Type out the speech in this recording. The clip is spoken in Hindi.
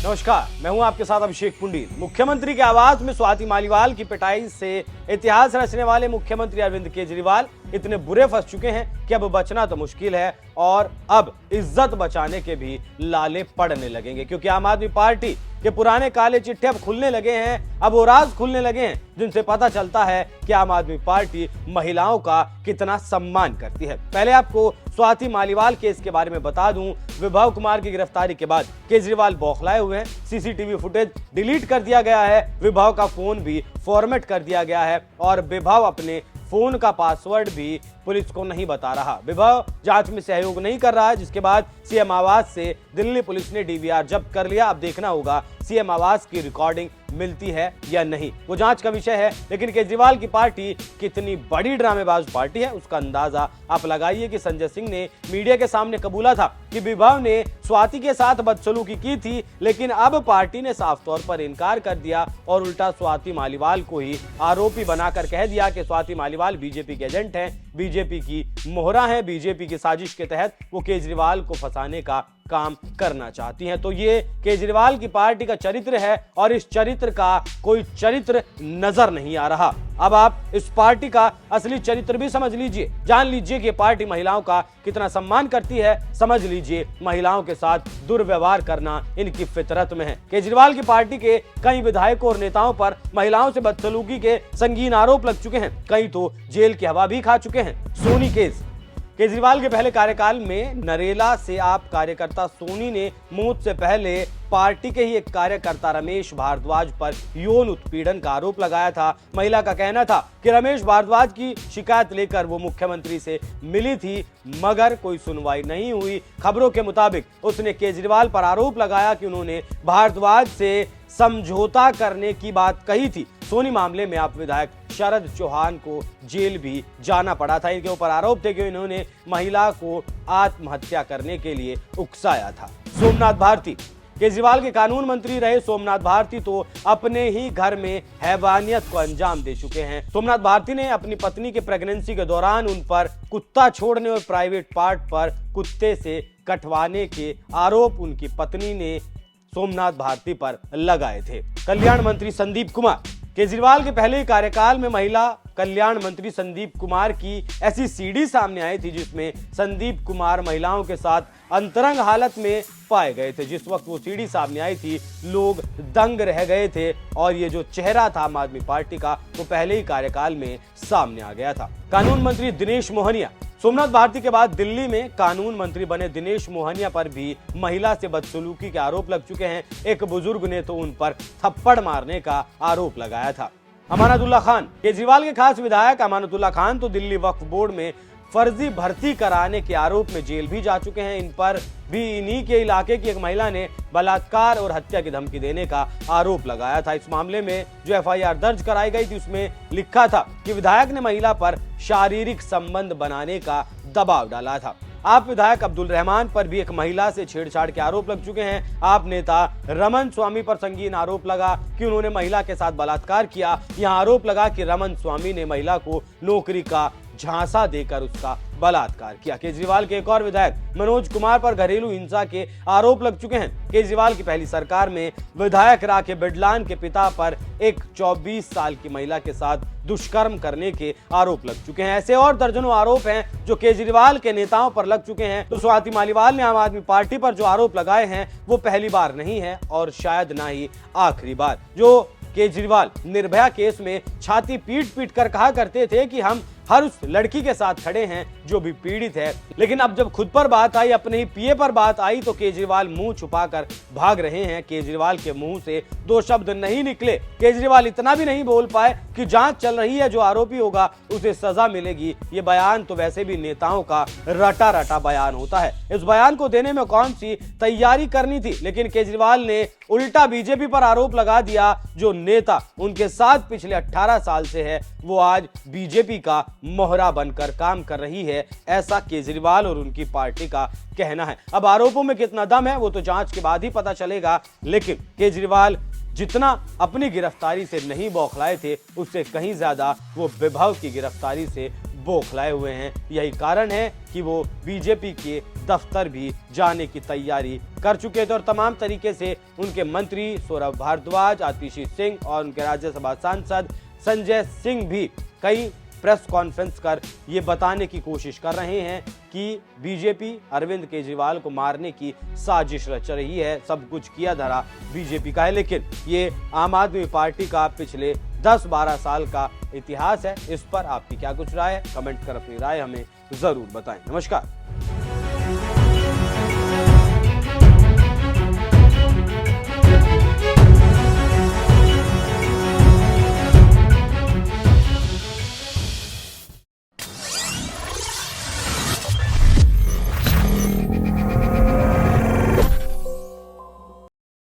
नमस्कार, मैं हूं आपके साथ अभिषेक पुंडीर। मुख्यमंत्री के आवास में स्वाति मालीवाल की पिटाई से इतिहास रचने वाले मुख्यमंत्री अरविंद केजरीवाल इतने बुरे फंस चुके हैं कि अब बचना तो मुश्किल है और अब इज्जत बचाने के भी लाले पड़ने लगेंगे, क्योंकि आम आदमी पार्टी के पुराने काले चिट्ठे अब खुलने लगे हैं। अब वो राज खुलने लगे हैं जिनसे पता चलता है कि आम आदमी पार्टी महिलाओं का कितना सम्मान करती है। पहले आपको स्वाति मालीवाल केस के बारे में बता दूं। विभव कुमार की गिरफ्तारी के बाद केजरीवाल बौखलाए हुए हैं। सीसीटीवी फुटेज डिलीट कर दिया गया है, विभव का फोन भी फॉर्मेट कर दिया गया है और विभव अपने फोन का पासवर्ड भी पुलिस को नहीं बता रहा। विभव जांच में सहयोग नहीं कर रहा है, जिसके बाद सीएम आवास से दिल्ली पुलिस ने डीवीआर जब्त कर लिया। अब देखना होगा सीएम आवास की रिकॉर्डिंग मिलती है या नहीं, वो जांच का विषय है। लेकिन केजरीवाल की पार्टी कितनी बड़ी ड्रामेबाज पार्टी है उसका अंदाजा आप लगाइए कि संजय सिंह ने मीडिया के सामने कबूला था कि विभव ने स्वाति के साथ बदसलूकी की थी, लेकिन अब पार्टी ने साफ तौर पर इनकार कर दिया और उल्टा स्वाति मालीवाल को ही आरोपी बनाकर कह दिया कि स्वाति मालीवाल बीजेपी के एजेंट हैं, बीजेपी की मोहरा है, बीजेपी की साजिश के तहत वो केजरीवाल को फंसाने का काम करना चाहती हैं। तो ये केजरीवाल की पार्टी का चरित्र है और इस चरित्र का कोई चरित्र नजर नहीं आ रहा। अब आप इस पार्टी का असली चरित्र भी समझ लीजिए, जान लीजिए कि पार्टी महिलाओं का कितना सम्मान करती है। समझ लीजिए महिलाओं के साथ दुर्व्यवहार करना इनकी फितरत में है। केजरीवाल की पार्टी के कई विधायकों और नेताओं पर महिलाओं से बदसलूकी के संगीन आरोप लग चुके हैं, कई तो जेल की हवा भी खा चुके हैं। सोनी केस, केजरीवाल के पहले कार्यकाल में नरेला से आप कार्यकर्ता सोनी ने मौत से पहले पार्टी के ही एक कार्यकर्ता रमेश भारद्वाज पर यौन उत्पीड़न का आरोप लगाया था। महिला का कहना था कि रमेश भारद्वाज की शिकायत लेकर वो मुख्यमंत्री से मिली थी, मगर कोई सुनवाई नहीं हुई। खबरों के मुताबिक उसने केजरीवाल पर आरोप लगाया कि उन्होंने भारद्वाज से समझौता करने की बात कही थी। सोनी मामले में आप विधायक शरद चौहान को जेल भी जाना पड़ा था। इनके ऊपर आरोप थे कि इन्होंने महिला को आत्महत्या करने के लिए उकसाया था। सोमनाथ भारती, केजरीवाल के कानून मंत्री रहे सोमनाथ भारती तो अपने ही घर में हैवानियत को अंजाम दे चुके हैं। सोमनाथ भारती ने अपनी पत्नी के प्रेगनेंसी के दौरान उन पर कुत्ता छोड़ने और प्राइवेट पार्ट पर कुत्ते से कटवाने के आरोप उनकी पत्नी ने सोमनाथ भारती पर लगाए थे। कल्याण मंत्री संदीप कुमार, केजरीवाल के पहले कार्यकाल में महिला कल्याण मंत्री संदीप कुमार की ऐसी सीडी सामने आई थी जिसमें संदीप कुमार महिलाओं के साथ अंतरंग हालत में पाए गए थे। जिस वक्त वो सीडी सामने आई थी लोग दंग रह गए थे और ये जो चेहरा था आम आदमी पार्टी का वो पहले ही कार्यकाल में सामने आ गया था। कानून मंत्री दिनेश मोहनिया, सोमनाथ भारती के बाद दिल्ली में कानून मंत्री बने दिनेश मोहनिया पर भी महिला से बदसलूकी के आरोप लग चुके हैं। एक बुजुर्ग ने तो उन पर थप्पड़ मारने का आरोप लगाया था। अमानतुल्लाह खान, केजरीवाल के खास विधायक अमानतुल्लाह खान तो दिल्ली वक्फ बोर्ड में फर्जी भर्ती कराने के आरोप में जेल भी जा चुके हैं। इन पर भी इन्हीं के इलाके की एक महिला ने बलात्कार और हत्या की धमकी देने का आरोप लगाया था। इस मामले में जो एफआईआर दर्ज कराई गई थी उसमें लिखा था कि विधायक ने महिला पर शारीरिक संबंध बनाने का दबाव डाला था। आप विधायक अब्दुल रहमान पर भी एक महिला से छेड़छाड़ के आरोप लग चुके हैं। आप नेता रमन स्वामी पर संगीन आरोप लगा कि उन्होंने महिला के साथ बलात्कार किया। यहाँ आरोप लगा कि रमन स्वामी ने महिला को नौकरी का झांसा देकर उसका बलात्कार किया। केजरीवाल के एक और विधायक मनोज कुमार पर घरेलू हिंसा के आरोप लग चुके हैं। केजरीवाल की पहली सरकार में विधायक राके बिडलान के पिता पर एक 24 साल की महिला के साथ दुष्कर्म करने के आरोप लग चुके हैं। ऐसे और दर्जनों आरोप हैं जो केजरीवाल के नेताओं पर लग चुके हैं। तो स्वाति मालीवाल ने आम आदमी पार्टी पर जो आरोप लगाए हैं वो पहली बार नहीं है और शायद ना ही आखिरी बार। जो केजरीवाल निर्भया केस में छाती पीट पीट कर कहा करते थे कि हम हर उस लड़की के साथ खड़े हैं जो भी पीड़ित है, लेकिन अब जब खुद पर बात आई, अपने ही पीए पर बात आई तो केजरीवाल मुंह छुपाकर भाग रहे हैं। केजरीवाल के मुंह से दो शब्द नहीं निकले। केजरीवाल इतना भी नहीं बोल पाए कि जांच चल रही है, जो आरोपी होगा उसे सजा मिलेगी। ये बयान तो वैसे भी नेताओं का रटा रटा बयान होता है। इस बयान को देने में कौन सी तैयारी करनी थी, लेकिन केजरीवाल ने उल्टा बीजेपी पर आरोप लगा दिया। जो नेता उनके साथ पिछले 18 साल से है वो आज बीजेपी का मोहरा बनकर काम कर रही है, ऐसा केजरीवाल और उनकी पार्टी का कहना है। अब आरोपों में कितना दम है वो तो जांच के बाद ही पता चलेगा, लेकिन केजरीवाल जितना अपनी गिरफ्तारी से नहीं बौखलाए थे उससे कहीं ज्यादा वो विभव की गिरफ्तारी से बौखलाए हुए हैं। यही कारण है कि वो बीजेपी के दफ्तर भी जाने की तैयारी कर चुके थे और तमाम तरीके से उनके मंत्री सौरभ भारद्वाज, आतिशी सिंह और उनके राज्यसभा सांसद संजय सिंह भी कई प्रेस कॉन्फ्रेंस कर ये बताने की कोशिश कर रहे हैं कि बीजेपी अरविंद केजरीवाल को मारने की साजिश रच रही है। सब कुछ किया धरा बीजेपी का है, लेकिन ये आम आदमी पार्टी का पिछले 10-12 साल का इतिहास है। इस पर आपकी क्या कुछ राय है? कमेंट कर अपनी राय हमें जरूर बताएं। नमस्कार।